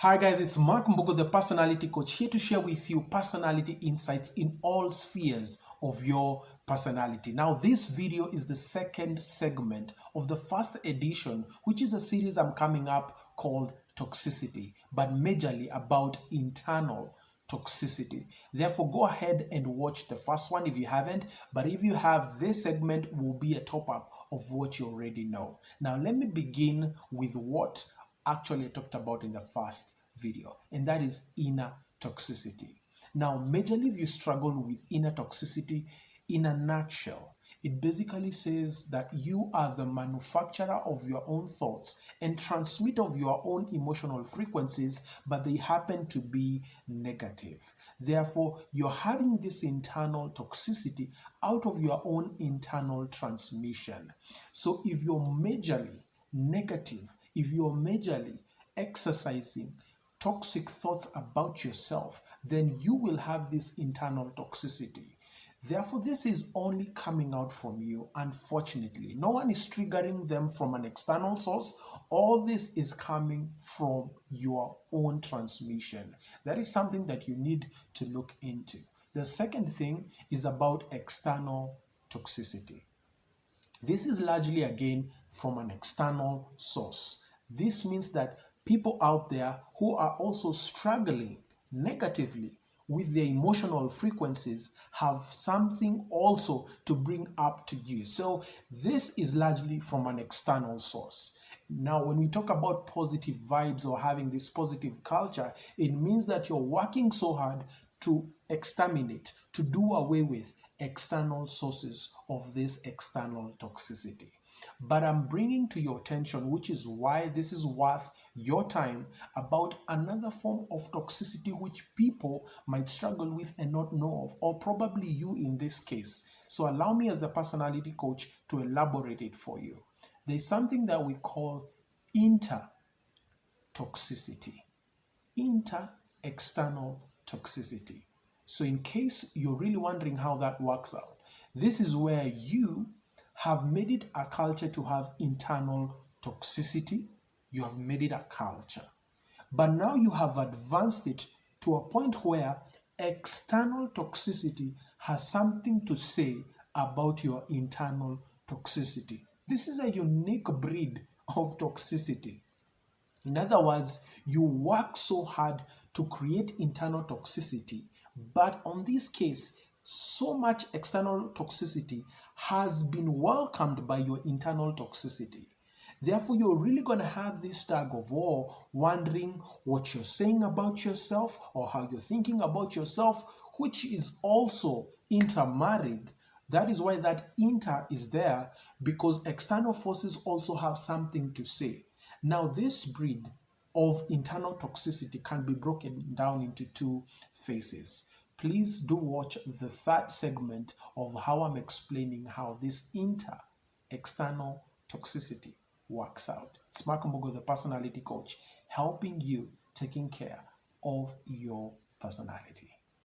Hi guys, it's Mark Mbogo, the personality coach, here to share with you personality insights in all spheres of your personality. Now, this video is the second segment of the first edition, which is a series I'm coming up called Toxicity, but majorly about internal toxicity. Therefore, go ahead and watch the first one if you haven't, but if you have, this segment will be a top-up of what you already know. Now, let me begin with what actually I talked about in the first video, and that is inner toxicity. Now, majorly if you struggle with inner toxicity, in a nutshell, it basically says that you are the manufacturer of your own thoughts and transmitter of your own emotional frequencies, but they happen to be negative. Therefore, you're having this internal toxicity out of your own internal transmission. So if you're majorly negative, if you're majorly exercising toxic thoughts about yourself, then you will have this internal toxicity. Therefore, this is only coming out from you, unfortunately. No one is triggering them from an external source. All this is coming from your own transmission. That is something that you need to look into. The second thing is about external toxicity. This is largely again from an external source. This means that people out there who are also struggling negatively with their emotional frequencies have something also to bring up to you. So this is largely from an external source. Now, when we talk about positive vibes or having this positive culture, it means that you're working so hard to exterminate, to do away with external sources of this external toxicity. But I'm bringing to your attention, which is why this is worth your time, about another form of toxicity which people might struggle with and not know of, or probably you in this case. So allow me as the personality coach to elaborate it for you. There's something that we call inter-toxicity, inter-external toxicity. So in case you're really wondering how that works out, this is where you have made it a culture to have internal toxicity. You have made it a culture. But now you have advanced it to a point where external toxicity has something to say about your internal toxicity. This is a unique breed of toxicity. In other words, you work so hard to create internal toxicity, but on this case, so much external toxicity has been welcomed by your internal toxicity. Therefore, you're really going to have this tug of war, wondering what you're saying about yourself or how you're thinking about yourself, which is also intermarried. That is why that inter is there, because external forces also have something to say. Now, this breed of internal toxicity can be broken down into two phases. Please do watch the third segment of how I'm explaining how this external toxicity works out. It's Mark Mbogo, the personality coach, helping you taking care of your personality.